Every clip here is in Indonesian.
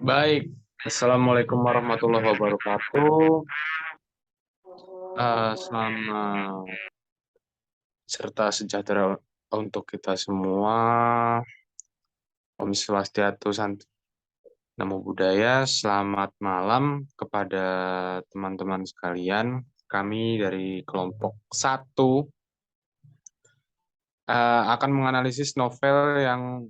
Baik, Assalamualaikum warahmatullahi wabarakatuh. Selamat serta sejahtera untuk kita semua. Om Swastiastu, Namo Buddhaya. Selamat malam kepada teman-teman sekalian. Kami dari kelompok satu akan menganalisis novel yang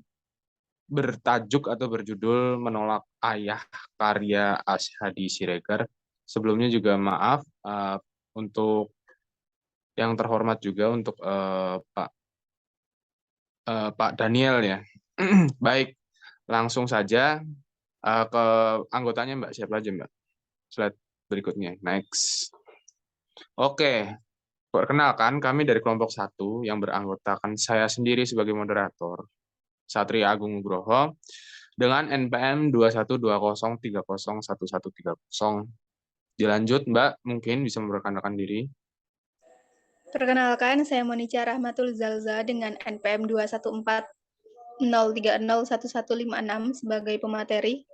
bertajuk atau berjudul Menolak Ayah karya Ashadi Siregar. Sebelumnya juga maaf untuk yang terhormat juga untuk Pak Daniel ya. Baik, langsung saja ke anggotanya Mbak. Siapa aja Mbak? Slide berikutnya. Next. Oke, perkenalkan kami dari kelompok satu yang beranggotakan saya sendiri sebagai moderator, Satria Agung Nugroho, dengan NPM 21203011130. Dilanjut Mbak, mungkin bisa memperkenalkan diri. Perkenalkan, saya Monica Rahmatul Zalza dengan NPM 21403011156 sebagai pemateri.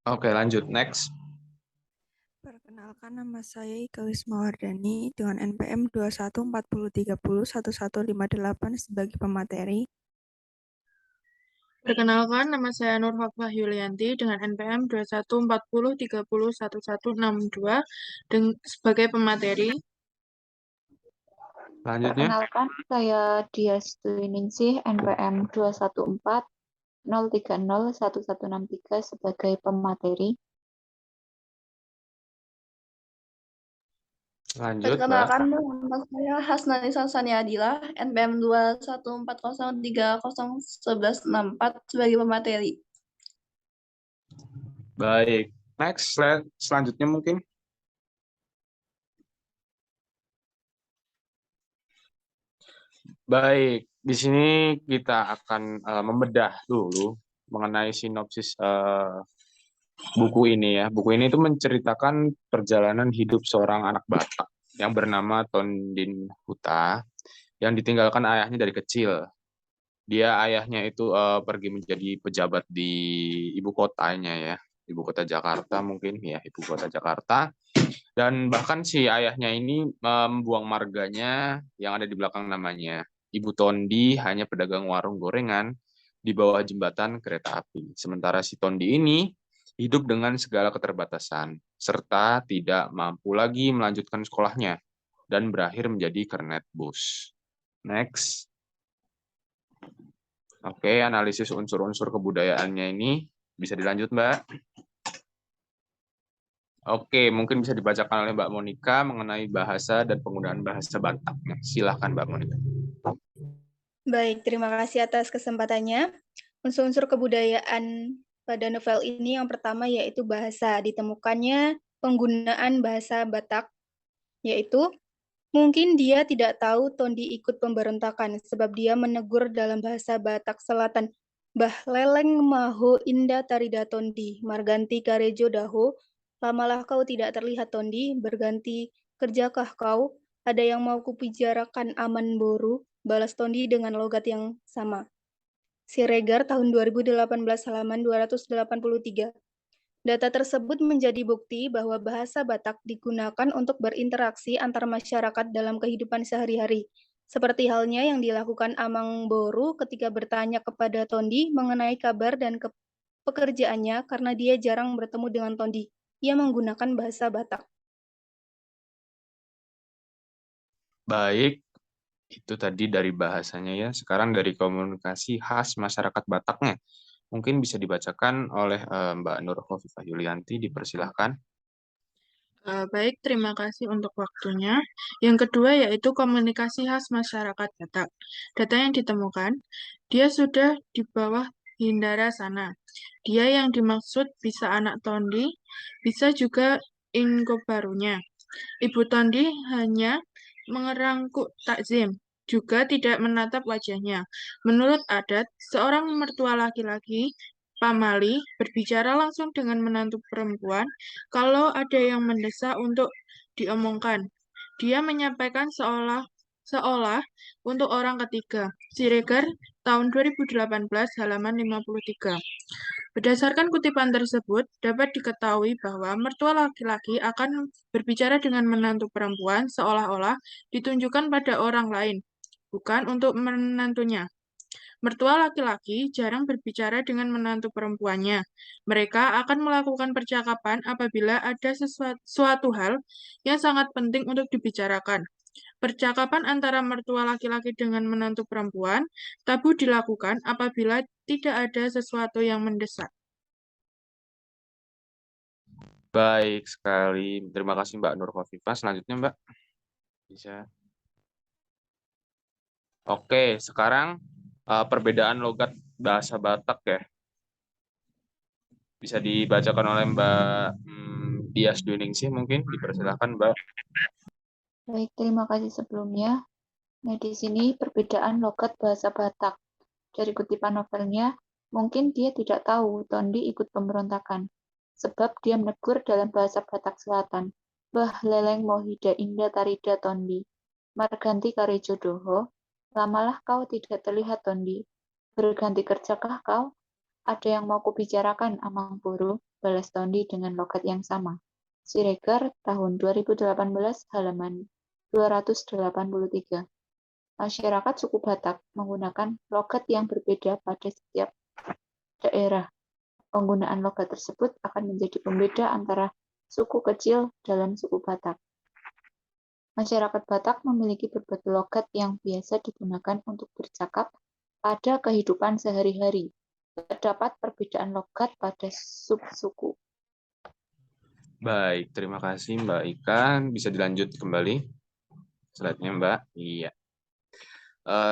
Oke, lanjut. Next. Perkenalkan, nama saya Ika Wismawardani dengan NPM 21403011158 sebagai pemateri. Perkenalkan, nama saya Nur Hafah Yulianti dengan NPM 2140301162 sebagai pemateri. Selanjutnya. Perkenalkan, saya Dias Tuiningsih, NPM 21403011163 sebagai pemateri. Lanjut, Mbak. Perkenalkan, nama saya Hasnanisa Saniadila, NPM 21403011164 sebagai pemateri. Baik. Next, slide selanjutnya mungkin. Baik, di sini kita akan membedah dulu mengenai sinopsis buku ini ya. Buku ini itu menceritakan perjalanan hidup seorang anak Batak yang bernama Tondin Huta yang ditinggalkan ayahnya dari kecil. Dia ayahnya itu pergi menjadi pejabat di ibu kotanya ya, ibu kota Jakarta mungkin ya, ibu kota Jakarta. Dan bahkan si ayahnya ini membuang marganya yang ada di belakang namanya. Ibu Tondi hanya pedagang warung gorengan di bawah jembatan kereta api. Sementara si Tondi ini hidup dengan segala keterbatasan, serta tidak mampu lagi melanjutkan sekolahnya, dan berakhir menjadi kernet bus. Next. Oke, analisis unsur-unsur kebudayaannya ini bisa dilanjut, Mbak. Oke, mungkin bisa dibacakan oleh Mbak Monica mengenai bahasa dan penggunaan bahasa Bataknya. Silahkan, Mbak Monica. Baik, terima kasih atas kesempatannya. Unsur-unsur kebudayaan pada novel ini yang pertama yaitu bahasa. Ditemukannya penggunaan bahasa Batak, yaitu mungkin dia tidak tahu Tondi ikut pemberontakan sebab dia menegur dalam bahasa Batak Selatan. Bah leleng maho indah tarida Tondi, marganti karejo daho, lamalah kau tidak terlihat Tondi, berganti kerjakah kau, ada yang mau kupijarakan aman boru, balas Tondi dengan logat yang sama. Siregar tahun 2018 halaman 283. Data tersebut menjadi bukti bahwa bahasa Batak digunakan untuk berinteraksi antar masyarakat dalam kehidupan sehari-hari. Seperti halnya yang dilakukan Amang Boru ketika bertanya kepada Tondi mengenai kabar dan pekerjaannya karena dia jarang bertemu dengan Tondi. Ia menggunakan bahasa Batak. Baik, itu tadi dari bahasanya ya. Sekarang dari komunikasi khas masyarakat Bataknya. Mungkin bisa dibacakan oleh Mbak Nur Khofifah Yulianti, dipersilahkan. Baik, terima kasih untuk waktunya. Yang kedua yaitu komunikasi khas masyarakat Batak. Data yang ditemukan, dia sudah di bawah Hindara sana. Dia yang dimaksud bisa anak Tondi, bisa juga Ingo barunya. Ibu Tondi hanya mengerangkuk takzim, juga tidak menatap wajahnya. Menurut adat, seorang mertua laki-laki, pamali, berbicara langsung dengan menantu perempuan kalau ada yang mendesak untuk diomongkan. Dia menyampaikan seolah untuk orang ketiga. Siregar tahun 2018 halaman 53. Berdasarkan kutipan tersebut, dapat diketahui bahwa mertua laki-laki akan berbicara dengan menantu perempuan seolah-olah ditunjukkan pada orang lain, bukan untuk menantunya. Mertua laki-laki jarang berbicara dengan menantu perempuannya. Mereka akan melakukan percakapan apabila ada suatu hal yang sangat penting untuk dibicarakan. Percakapan antara mertua laki-laki dengan menantu perempuan tabu dilakukan apabila tidak ada sesuatu yang mendesak. Baik sekali. Terima kasih Mbak Nur Khofifah. Selanjutnya Mbak. Bisa. Oke, sekarang perbedaan logat bahasa Batak ya. Bisa dibacakan oleh Mbak Dias Dwiningsih mungkin. Dipersilakan Mbak. Baik, terima kasih sebelumnya. Nah, di sini perbedaan logat bahasa Batak. Dari kutipan novelnya, mungkin dia tidak tahu Tondi ikut pemberontakan, sebab dia menegur dalam bahasa Batak Selatan, "Bah leleng mohida indah tarida Tondi, marganti karejo doho, lamalah kau tidak terlihat Tondi, berganti kerjakah kau? Ada yang mau kubicarakan, Amang Puru," balas Tondi dengan logat yang sama. Siregar, tahun 2018, halaman 283. Masyarakat suku Batak menggunakan logat yang berbeda pada setiap daerah. Penggunaan logat tersebut akan menjadi pembeda antara suku kecil dalam suku Batak. Masyarakat Batak memiliki berbagai logat yang biasa digunakan untuk bercakap pada kehidupan sehari-hari. Terdapat perbedaan logat pada sub-suku. Baik, terima kasih Mbak Ikan. Bisa dilanjut kembali slide-nya Mbak. Iya.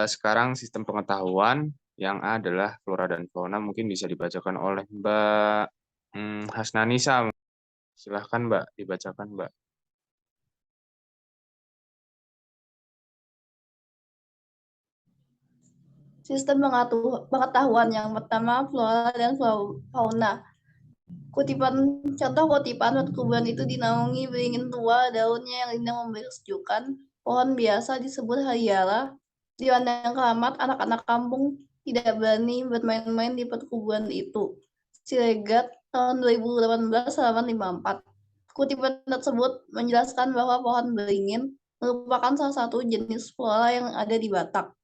Sekarang sistem pengetahuan yang A adalah flora dan fauna mungkin bisa dibacakan oleh Mbak Hasnanisa. Silahkan Mbak, dibacakan Mbak. Sistem pengetahuan yang pertama, flora dan fauna. Contoh kutipan perkebunan itu dinaungi beringin tua, daunnya yang indah memberi kesejukan. Pohon biasa disebut hariala. Di pandang keramat, anak-anak kampung tidak berani bermain-main di perkebunan itu. Siregar, tahun 2018, halaman 54. Kutipan tersebut menjelaskan bahwa pohon beringin merupakan salah satu jenis flora yang ada di Batak.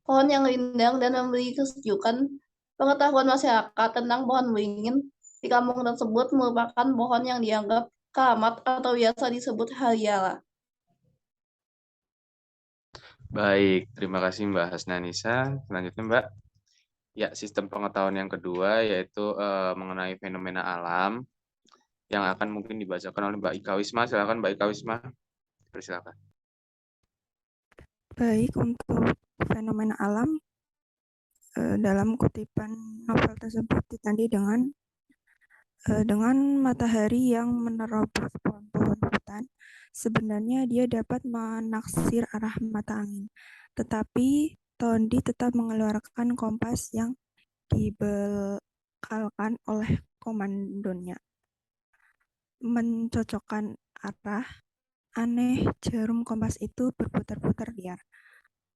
Pohon yang rindang dan memberi kesejukan. Pengetahuan masyarakat tentang pohon beringin di kampung tersebut merupakan pohon yang dianggap keramat atau biasa disebut hariala. Baik, terima kasih Mbak Hasnanisa. Selanjutnya Mbak. Ya, sistem pengetahuan yang kedua yaitu mengenai fenomena alam yang akan mungkin dibacakan oleh Mbak Ika Wisma. Silakan Mbak Ika Wisma. Persilakan. Baik, untuk fenomena alam, dalam kutipan novel tersebut ditandai dengan matahari yang menerobos pohon-pohon hutan. Sebenarnya dia dapat menaksir arah mata angin, tetapi Tondi tetap mengeluarkan kompas yang dibekalkan oleh komandonya. Mencocokkan arah, aneh jarum kompas itu berputar-putar liar.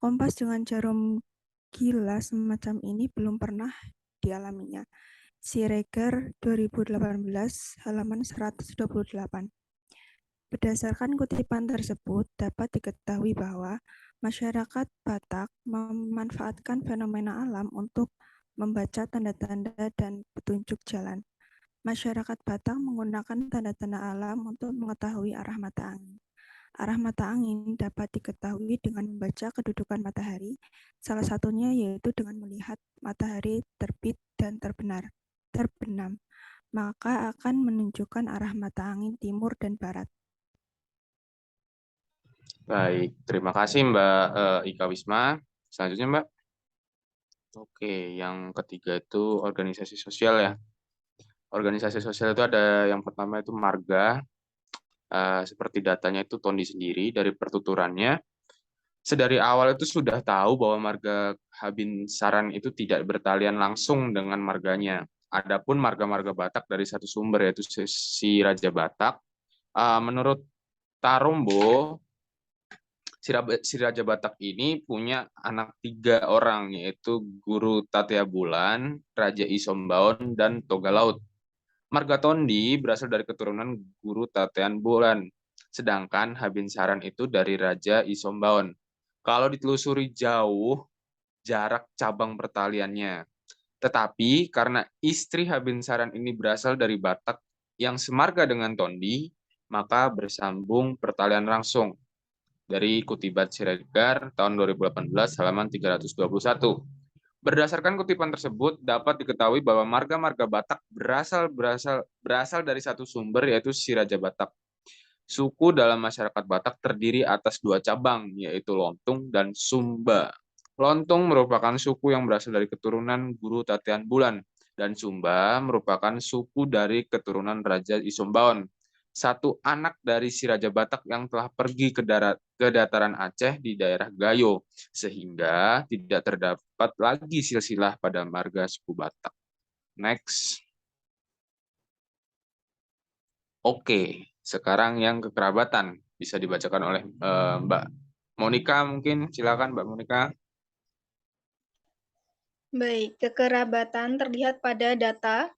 Kompas dengan jarum gila semacam ini belum pernah dialaminya. Siregar 2018 halaman 128. Berdasarkan kutipan tersebut dapat diketahui bahwa masyarakat Batak memanfaatkan fenomena alam untuk membaca tanda-tanda dan petunjuk jalan. Masyarakat Batak menggunakan tanda-tanda alam untuk mengetahui arah mata angin. Arah mata angin dapat diketahui dengan membaca kedudukan matahari, salah satunya yaitu dengan melihat matahari terbit dan terbenam, maka akan menunjukkan arah mata angin timur dan barat. Baik, terima kasih Mbak Ika Wisma. Selanjutnya Mbak. Oke, yang ketiga itu organisasi sosial ya. Organisasi sosial itu ada yang pertama itu marga. Seperti datanya itu Tondi sendiri dari pertuturannya. Sedari awal itu sudah tahu bahwa marga Habinsaran itu tidak bertalian langsung dengan marganya. Adapun marga-marga Batak dari satu sumber yaitu si Raja Batak. Menurut Tarombo, Si Raja Batak ini punya anak 3 orang, yaitu Guru Tatia Bulan, Raja Isombaon, dan Toga Laut. Marga Tondi berasal dari keturunan Guru Tatean Bulan, sedangkan Habinsaran itu dari Raja Isombaon. Kalau ditelusuri jauh jarak cabang pertaliannya. Tetapi karena istri Habinsaran ini berasal dari Batak yang semarga dengan Tondi, maka bersambung pertalian langsung. Dari Kutipan Siregar tahun 2018 halaman 321. Berdasarkan kutipan tersebut, dapat diketahui bahwa marga-marga Batak berasal dari satu sumber, yaitu si Raja Batak. Suku dalam masyarakat Batak terdiri atas 2 cabang, yaitu Lontung dan Sumba. Lontung merupakan suku yang berasal dari keturunan Guru Tatean Bulan, dan Sumba merupakan suku dari keturunan Raja Isombaon, satu anak dari si Raja Batak yang telah pergi ke dataran Aceh di daerah Gayo, sehingga tidak terdapat lagi silsilah pada marga suku Batak. Next. Oke, sekarang yang kekerabatan bisa dibacakan oleh Mbak Monica, mungkin silakan Mbak Monica. Baik, kekerabatan terlihat pada data.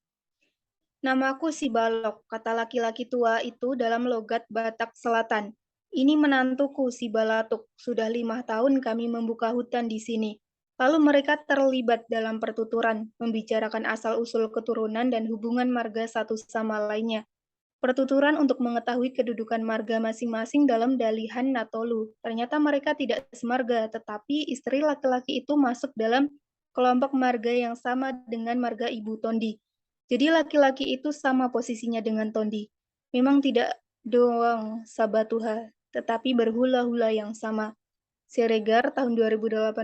Namaku si Balok, kata laki-laki tua itu dalam logat Batak Selatan. Ini menantuku si Balatuk, sudah 5 tahun kami membuka hutan di sini. Lalu mereka terlibat dalam pertuturan, membicarakan asal-usul keturunan dan hubungan marga satu sama lainnya. Pertuturan untuk mengetahui kedudukan marga masing-masing dalam dalihan Natolu. Ternyata mereka tidak semarga, tetapi istri laki-laki itu masuk dalam kelompok marga yang sama dengan marga Ibu Tondi. Jadi laki-laki itu sama posisinya dengan Tondi. Memang tidak doang sabatuha, tetapi berhula-hula yang sama. Siregar tahun 2018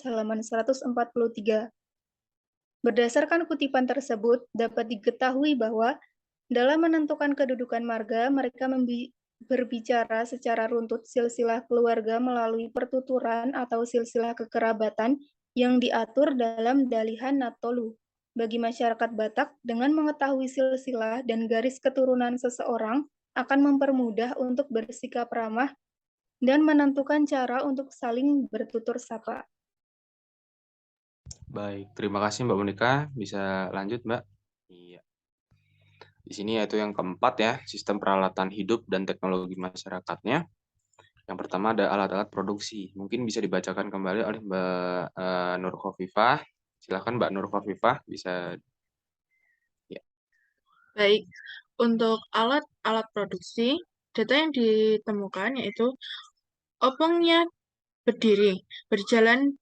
halaman 143. Berdasarkan kutipan tersebut, dapat diketahui bahwa dalam menentukan kedudukan marga, mereka berbicara secara runtut silsilah keluarga melalui pertuturan atau silsilah kekerabatan yang diatur dalam dalihan Natolu. Bagi masyarakat Batak, dengan mengetahui silsilah dan garis keturunan seseorang akan mempermudah untuk bersikap ramah dan menentukan cara untuk saling bertutur sapa. Baik, terima kasih Mbak Monica. Bisa lanjut Mbak? Iya. Di sini yaitu yang keempat ya, sistem peralatan hidup dan teknologi masyarakatnya. Yang pertama ada alat-alat produksi. Mungkin bisa dibacakan kembali oleh Mbak Nur Khofifah. Silakan Mbak Nur Khofifah bisa. Ya. Baik, untuk alat-alat produksi, data yang ditemukan yaitu opongnya berdiri, berjalan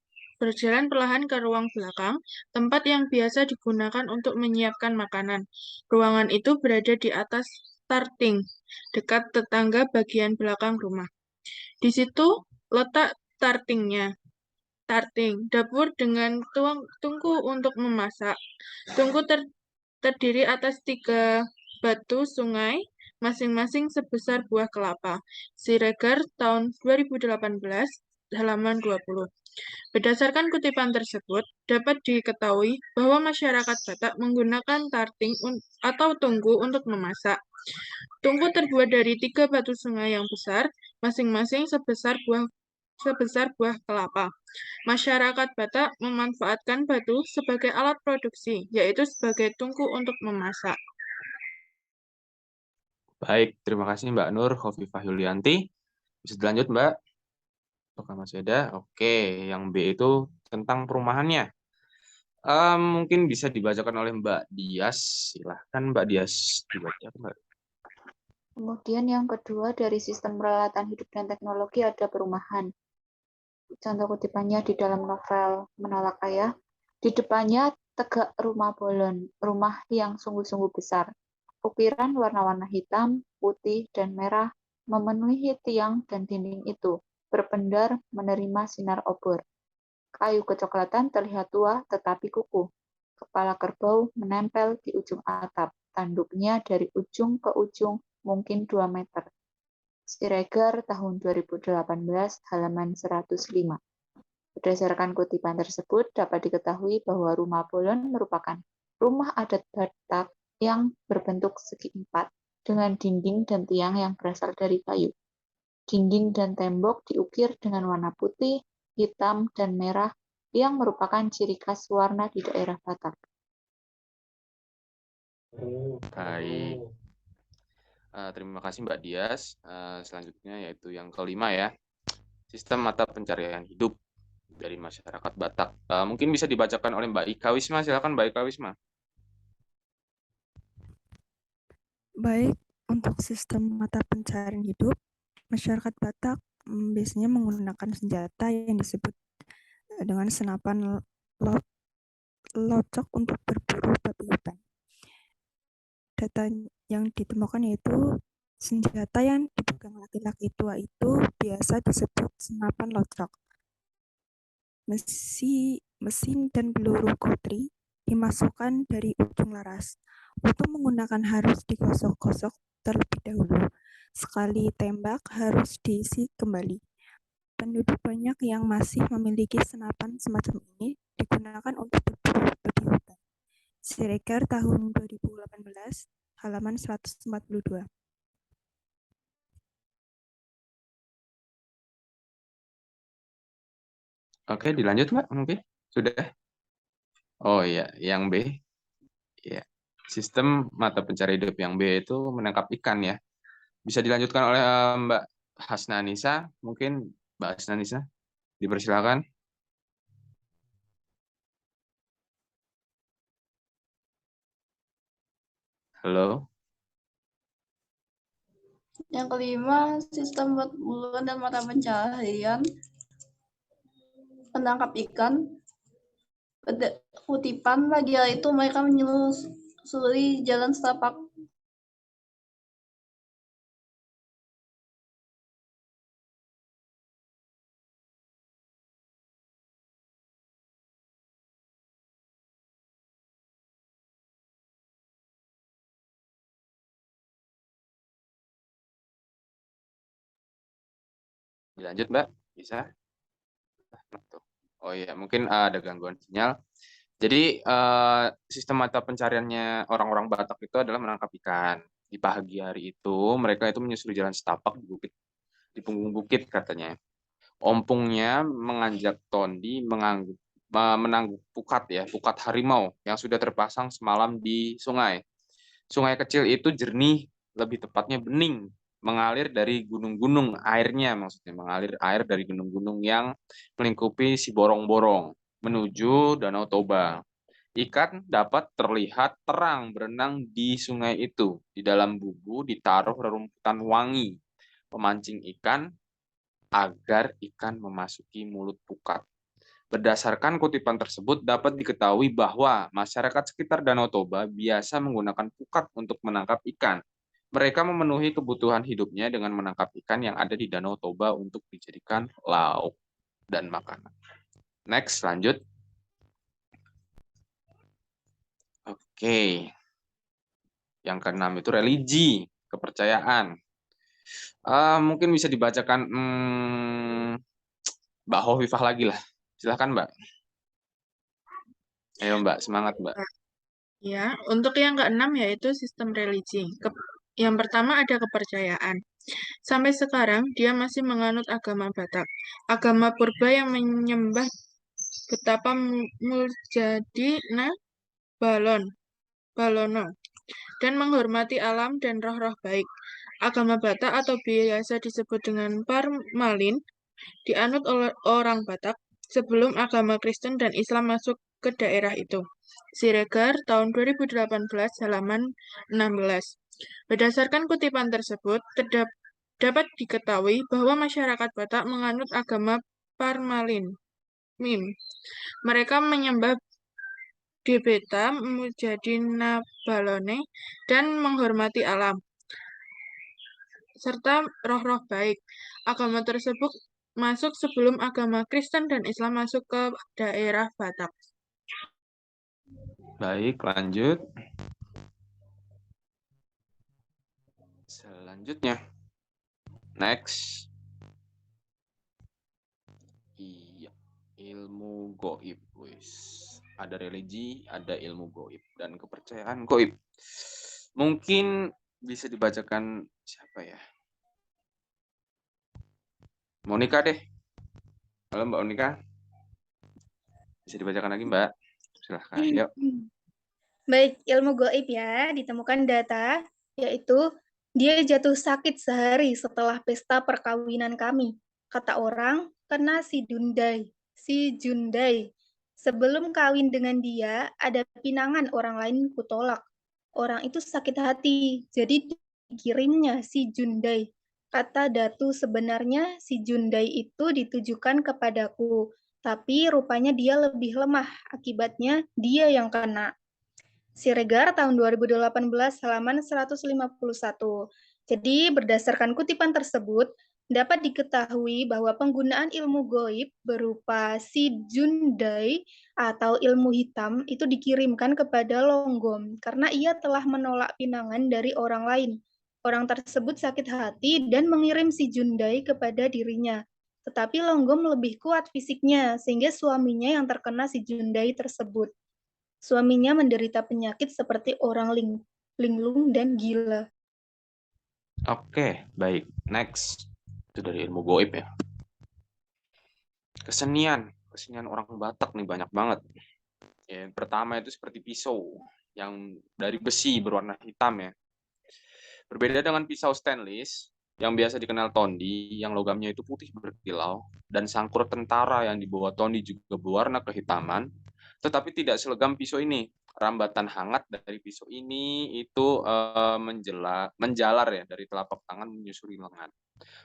perlahan ke ruang belakang, tempat yang biasa digunakan untuk menyiapkan makanan. Ruangan itu berada di atas tarting, dekat tetangga bagian belakang rumah. Di situ letak tartingnya. Tarting, dapur dengan tungku untuk memasak. Tungku terdiri atas 3 batu sungai, masing-masing sebesar buah kelapa. Siregar tahun 2018, halaman 20. Berdasarkan kutipan tersebut, dapat diketahui bahwa masyarakat Batak menggunakan tarting atau tungku untuk memasak. Tungku terbuat dari 3 batu sungai yang besar, masing-masing sebesar buah kelapa. Masyarakat Batak memanfaatkan batu sebagai alat produksi, yaitu sebagai tungku untuk memasak. Baik, terima kasih Mbak Nur Khofifah Yulianti. Bisa dilanjut Mbak? Apakah masih ada? Oke, yang B itu tentang perumahannya. Mungkin bisa dibacakan oleh Mbak Dias. Silahkan Mbak Dias dibaca Mbak. Kemudian yang kedua dari sistem peralatan hidup dan teknologi ada perumahan. Contoh kutipannya di dalam novel Menolak Ayah. Di depannya tegak rumah bolon, rumah yang sungguh-sungguh besar. Ukiran warna-warna hitam, putih, dan merah memenuhi tiang dan dinding itu, berpendar menerima sinar obor. Kayu kecoklatan terlihat tua tetapi kukuh. Kepala kerbau menempel di ujung atap, tanduknya dari ujung ke ujung mungkin 2 meter. Siregar tahun 2018 halaman 105. Berdasarkan kutipan tersebut dapat diketahui bahwa rumah bolon merupakan rumah adat Batak yang berbentuk segi 4 dengan dinding dan tiang yang berasal dari kayu. Dinding dan tembok diukir dengan warna putih, hitam, dan merah yang merupakan ciri khas warna di daerah Batak. Baik. Terima kasih Mbak Dias. Selanjutnya yaitu yang kelima ya. Sistem mata pencarian hidup dari masyarakat Batak. Mungkin bisa dibacakan oleh Mbak Ika Wisma. Silakan Mbak Ika Wisma. Baik, untuk sistem mata pencarian hidup, masyarakat Batak biasanya menggunakan senjata yang disebut dengan senapan locok untuk berburu babi hutan. Data yang ditemukan yaitu senjata yang dipegang laki-laki tua itu biasa disebut senapan locok. Mesin dan peluru kotri dimasukkan dari ujung laras. Untuk menggunakan harus digosok-gosok terlebih dahulu. Sekali tembak harus diisi kembali. Penduduk banyak yang masih memiliki senapan semacam ini digunakan untuk berburu babi hutan. Siregar tahun 2018, halaman 142. Oke, dilanjut Mbak. Mungkin sudah. Oh iya, yang B. Ya. Sistem mata pencari hidup yang B itu menangkap ikan ya. Bisa dilanjutkan oleh Mbak Hasnanisa. Mungkin Mbak Hasnanisa, dipersilakan. Halo. Yang kelima, sistem bulan dan mata pencaharian menangkap ikan. Pada kutipan pagi hari itu mereka menyusuri jalan setapak. Dilanjut Mbak, bisa? Oh iya, mungkin ada gangguan sinyal. Jadi sistem mata pencariannya orang-orang Batak itu adalah menangkap ikan. Di pagi hari itu mereka itu menyusuri jalan setapak di bukit, di punggung bukit katanya. Ompungnya menganjak tondi menangguk pukat ya, pukat harimau yang sudah terpasang semalam di sungai. Sungai kecil itu jernih, lebih tepatnya bening, mengalir dari gunung-gunung, airnya maksudnya mengalir air dari gunung-gunung yang melingkupi si borong-borong menuju Danau Toba. Ikan dapat terlihat terang berenang di sungai itu. Di dalam bubu ditaruh rerumputan wangi, memancing ikan agar ikan memasuki mulut pukat. Berdasarkan kutipan tersebut dapat diketahui bahwa masyarakat sekitar Danau Toba biasa menggunakan pukat untuk menangkap ikan. Mereka memenuhi kebutuhan hidupnya dengan menangkap ikan yang ada di Danau Toba untuk dijadikan lauk dan makanan. Next, lanjut. Oke. Yang keenam itu religi, kepercayaan. Mungkin bisa dibacakan Mbak Hovifah lagi lah. Silahkan Mbak. Ayo Mbak, semangat Mbak. Ya, untuk yang keenam yaitu sistem religi. Yang pertama ada kepercayaan. Sampai sekarang dia masih menganut agama Batak, agama purba yang menyembah betapa Muljadina Balono dan menghormati alam dan roh-roh baik. Agama Batak atau biasa disebut dengan Parmalin dianut oleh orang Batak sebelum agama Kristen dan Islam masuk ke daerah itu. Siregar tahun 2018 halaman 16. Berdasarkan kutipan tersebut, dapat diketahui bahwa masyarakat Batak menganut agama Parmalin. Mereka menyembah Debeta Mujadina Balone dan menghormati alam serta roh-roh baik. Agama tersebut masuk sebelum agama Kristen dan Islam masuk ke daerah Batak. Baik, lanjut. Selanjutnya. Next. Iya, ilmu goib. Ada religi, ada ilmu goib dan kepercayaan goib. Mungkin bisa dibacakan siapa ya? Monica deh. Halo Mbak Monica. Bisa dibacakan lagi Mbak. Silahkan. Yuk. Baik, ilmu gaib ya, ditemukan data, yaitu dia jatuh sakit sehari setelah pesta perkawinan kami. Kata orang, kena si Dundai. Si Jundai. Sebelum kawin dengan dia, ada pinangan orang lain kutolak. Orang itu sakit hati, jadi dikirimnya si Jundai. Kata Datu, sebenarnya si Jundai itu ditujukan kepadaku, tapi rupanya dia lebih lemah, akibatnya dia yang kena. Siregar tahun 2018 halaman 151. Jadi berdasarkan kutipan tersebut, dapat diketahui bahwa penggunaan ilmu goib berupa si Jundai atau ilmu hitam itu dikirimkan kepada Longgom karena ia telah menolak pinangan dari orang lain. Orang tersebut sakit hati dan mengirim si Jundai kepada dirinya. Tetapi Longgom lebih kuat fisiknya sehingga suaminya yang terkena si Jundai tersebut. Suaminya menderita penyakit seperti orang linglung dan gila. Oke, baik. Next. Itu dari ilmu goib ya. Kesenian orang Batak nih banyak banget. Yang pertama itu seperti pisau yang dari besi berwarna hitam ya. Berbeda dengan pisau stainless yang biasa dikenal Tondi, yang logamnya itu putih berkilau, dan sangkur tentara yang dibawa Tondi juga berwarna kehitaman, tetapi tidak selegam pisau ini. Rambatan hangat dari pisau ini itu menjalar ya dari telapak tangan menyusuri lengan,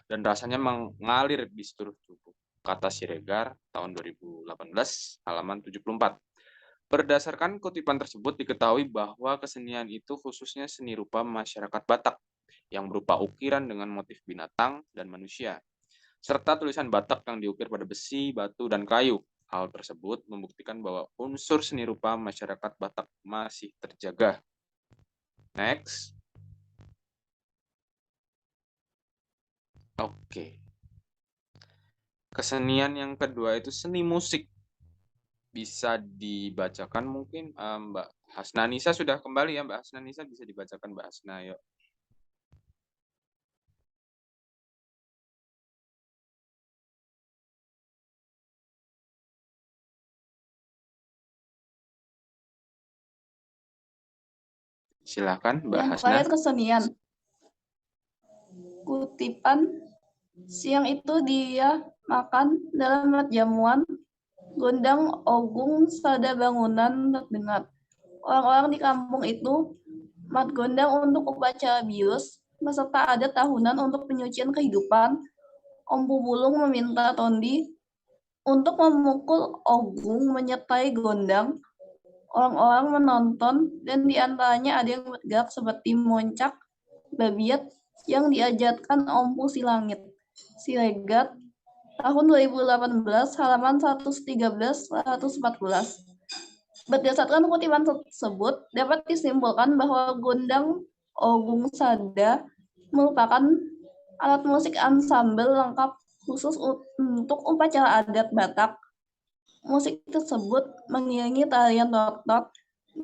dan rasanya mengalir di seluruh tubuh. Kata Siregar tahun 2018 halaman 74. Berdasarkan kutipan tersebut diketahui bahwa kesenian itu khususnya seni rupa masyarakat Batak yang berupa ukiran dengan motif binatang dan manusia, serta tulisan Batak yang diukir pada besi, batu, dan kayu. Hal tersebut membuktikan bahwa unsur seni rupa masyarakat Batak masih terjaga. Next. Oke. Kesenian yang kedua itu seni musik. Bisa dibacakan mungkin Mbak Hasna Nisa sudah kembali ya Mbak Hasna Nisa, bisa dibacakan Mbak Hasna, yuk. Silakan Mbak Yang Hasna. terakhir kesenian. Kutipan, siang itu dia makan dalam jamuan, gondang ogung sada bangunan terdengar. Orang-orang di kampung itu mat gondang untuk upacara bius, beserta adat tahunan untuk penyucian kehidupan. Ompu Bulung meminta Tondi untuk memukul ogung menyertai gondang. Orang-orang menonton dan diantaranya ada yang bergerak seperti moncak, babiat yang diajarkan Ompu Silangit. Siregar tahun 2018 halaman 113-114. Berdasarkan kutipan tersebut, dapat disimpulkan bahwa gondang ogung sada merupakan alat musik ansambel lengkap khusus untuk upacara adat Batak. Musik tersebut mengiringi tarian tok-tok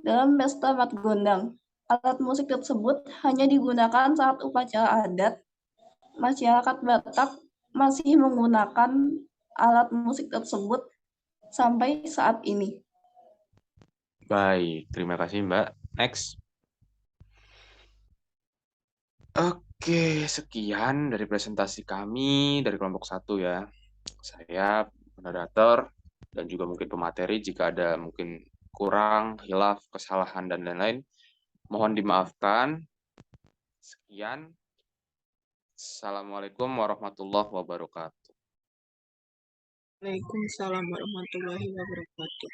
dalam pesta mat gondang. Alat musik tersebut hanya digunakan saat upacara adat. Masyarakat Batak masih menggunakan alat musik tersebut sampai saat ini. Baik, terima kasih Mbak. Next. Oke, sekian dari presentasi kami dari kelompok 1 ya. Saya moderator dan juga mungkin pemateri, jika ada mungkin kurang, hilaf, kesalahan, dan lain-lain, mohon dimaafkan. Sekian. Assalamualaikum warahmatullahi wabarakatuh. Waalaikumsalam warahmatullahi wabarakatuh.